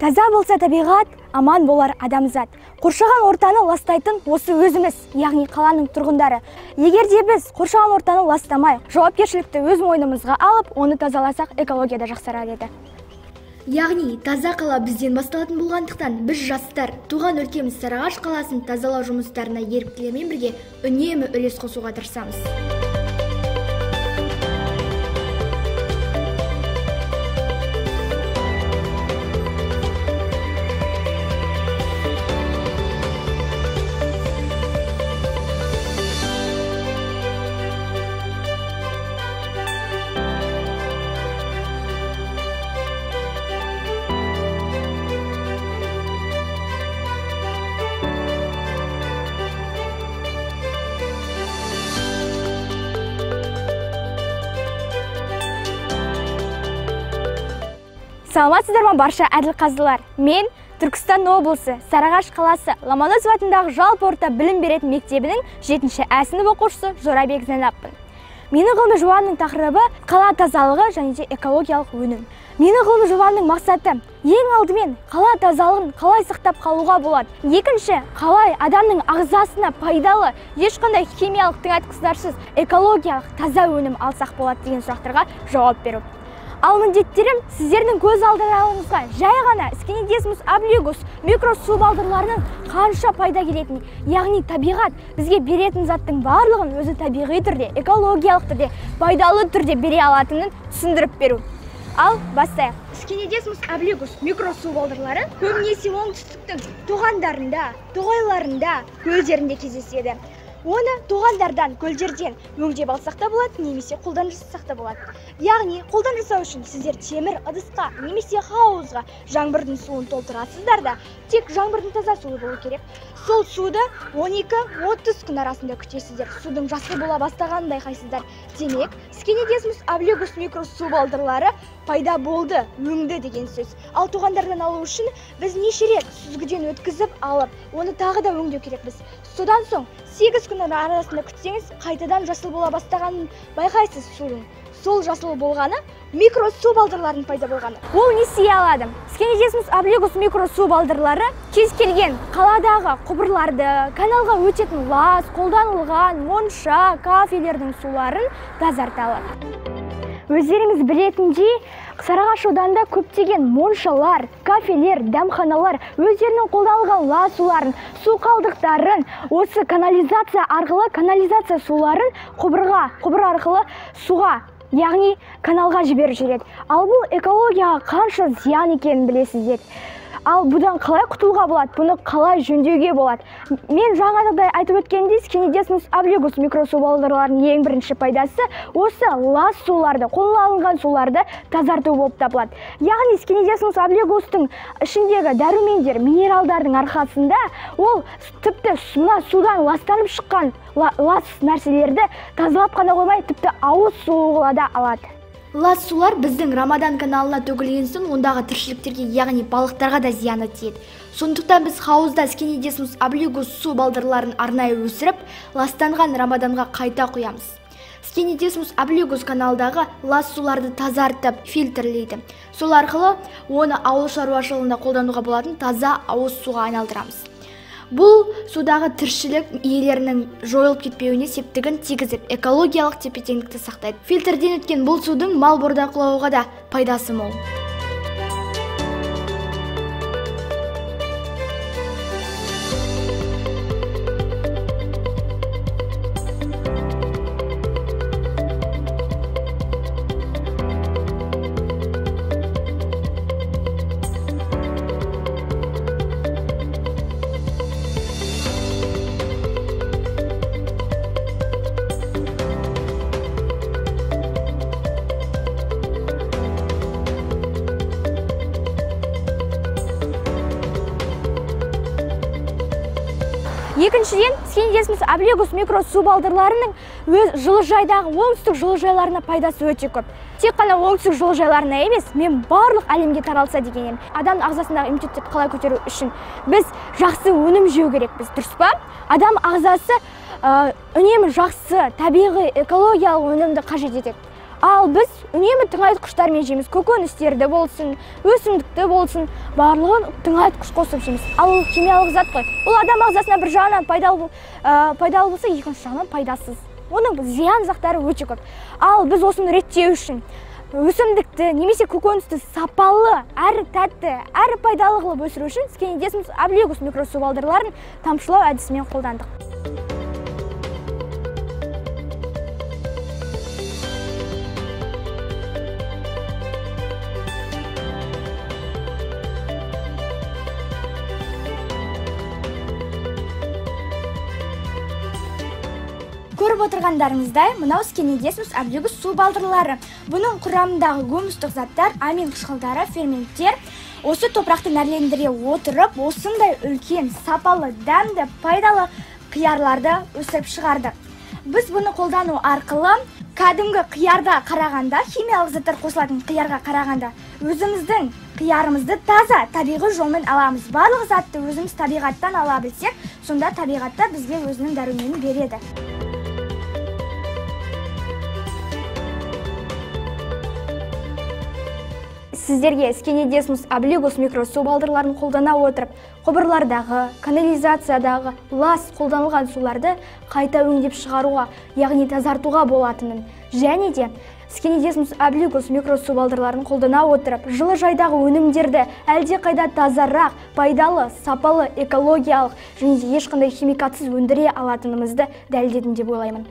Таза болса табиғат, аман болар адамзат. Қоршаған ортаны ластайтын осы өзіміз, яғни қаланың тұрғындары. Егер де біз қоршаған ортаны ластамай, жауапкершілікті өз мойнымызға алып, оны тазаласақ, экология да жақсарар еді. Яғни таза қала бізден басталатын болғандықтан, біз жастар туған өлкеміз Сарыағаш қаласын тазалау жұмыстарына еріктілермен бірге үнемі үлес қосуға тырысамыз. Саламатсыздар ма барша әділ қазылар. Мен Түркістан облысы, Сарыағаш қаласы, Ломоносов атындағы жалпы орта білім беретін мектебінің 7-ші А сынып оқушысы Жорабек Зайнаппын. Менің ғылыми жобамның тақырыбы қала тазалығы және де экологиялық өнім. Менің ғылыми жобамның мақсаты ең алдымен қала тазалығын қалай сақтап қалуға болады. Екінші, қалай адамның ағзасына пайдалы, ешқандай химиялық тыңайтқыштарсыз экологиялық таза өнім алсақ болады деген сұрақтарға жауап беру. Ал міндеттерім сіздердің көз алдарыңызға жай ғана Скинидесмус облигус микросу балдырларының қанша пайда келетін, яғни табиғат бізге беретін заттың барлығын өзі табиғи түрде, экологиялық түрде, пайдалы түрде бере алатынын түсіндіріп беру. Ал бастайық. Скинидесмус облигус микросу балдырлары көбінесе оңтүстіктің тоғандарында, тоғайларында, көлдерінде кездеседі. Оны тоғандардан, көлдерден өңдеп алсақ та болады, немесе қолдан жасасақ та болады. Яғни, қолдан жасау үшін сіздер темір ыдысқа немесе хауызға жаңбырдың суын толтырасыздар да, тек жаңбырдың таза суы болу керек. Сол суды 12-30 күн арасында күтесіздер. Судың жасыл бола бастағанын байқайсыздар. Демек, Скинидесмус облигус микросу балдырлары пайда болды, өңді деген сөз. Ал тоғандардан алу үшін біз неше рет сүзгіден өткізіп алып, оны тағы да өңдеу керекпіз. Содан соң 8 күн арасында күтсеңіз, қайтадан жасыл бола бастағанын байқайсыз судың. Сол жасыл болғаны микросу балдырларының пайда болғаны. Ол не істей алады? Скинидесмус облигус микросу балдырлары кез келген қаладағы құбырларды, каналға өтетін лас, қолданылған монша, кафелердің суларын тазарта алады. Өздеріңіз білетіндей, Сарыағаш ауданында көптеген моншалар, кафелер, дәмханалар өздерінің қолданылған лас суларын, су қалдықтарын, осы канализация арқылы канализация суларын құбыр арқылы суға, яғни каналға жіберіп жүреді. Ал бұл экологияға қанша зиян екенін білесіздер. Ал бұдан қалай құтылуға болады? Бұны қалай жөндеуге болады? Мен жаңағыдай айтып өткендей, Скинидесмус облигус микросу балдырларының ең бірінші пайдасы осы лас суларды, қолға алынған суларды тазарту болып табылады. Яғни Скинидесмус облигустың ішіндегі дәрумендер, минералдардың арқасында ол тіпті судан ластанып шыққан лас нәрселерді тазалап қана қоймай, тіпті ауыз суға да алады. Лас сулар біздің Рамадан каналына төгілген соң ондағы тіршіліктерге, яғни балықтарға да зияны тиеді. Сондықтан біз хауызда Скинидесмус облигус су балдырларын арнайы өсіріп, ластанған Рамаданға қайта құямыз. Скинидесмус облигус каналдағы лас суларды тазартып, фильтрлейді. Сол арқылы оны ауыл шаруашылығында қолдануға болатын таза ауыз суға айналдырамыз. Бұл судағы тіршілік иелерінің жойылып кетпеуіне септігін тигізіп, экологиялық тепе-теңдікті сақтайды. Фильтрден өткен бұл судың мал бордақылауға да пайдасы мол. Екіншіден, Скинидесмус облигус микросу балдырларының жылыжайдағы оңтүстік жылыжайларына пайдасы өте көп. Тек қана оңтүстік жылыжайларына емес, мен барлық әлемге таралса дегенім. Адам ағзасындағы иммунитетті қалай көтеру үшін біз жақсы өнім жеу керекпіз, дұрыс па? Адам ағзасы үнемі жақсы, табиғи, экологиялық өнімді қажет етеді. Ал біз үнемі тыңайтқыштармен жейміз. Көкөністерді болсын, өсімдікті болсын, барлығын тыңайтқыш қосып жейміз. Ал ол химиялық зат қой. Бұл адам ағзасына бір жағынан пайдалы болса, екінші жағынан пайдасыз. Оның зиян заттары өте көп. Ал біз осыны реттеу үшін өсімдікті немесе көкөністі сапалы, әрі тәтті, әрі пайдалы қылып өсіру үшін Scindesmus obliquus микросубалдырларын тамшылау әдісімен қолдандық. Көріп отырғандарыңыздай, мынау Scindesmus obliquus су балдырлары. Бұның құрамындағы гумустық заттар, амин қышқылдары, ферменттер осы топырақты нәрлендіре отырып, осындай үлкен, сапалы, дәмді, пайдалы қиярларды өсіріп шығардық. Біз бұны қолдану арқылы кәдімгі қиярға қарағанда, химиялық заттар қосылатын қиярға қарағанда, өзіміздің қиярымызды таза, табиғи жолмен аламыз. Барлық затты өзіміз табиғаттан ала білсек, сонда табиғатта бізге өзінің дәруменін береді. Сіздерге Scindesmus obliquus микросубалдырларын қолдана отырып, құбырлардағы, канализациядағы лас қолданылған суларды қайта өңдеп шығаруға, яғни тазартуға болатынын, және де Scindesmus obliquus микросубалдырларын қолдана отырып, жылыжайдағы өнімдерді әлде қайда тазарақ, пайдалы, сапалы, экологиялық және ешқандай химикатсыз өндіре алатынымызды дәлелдедім деп ойлаймын.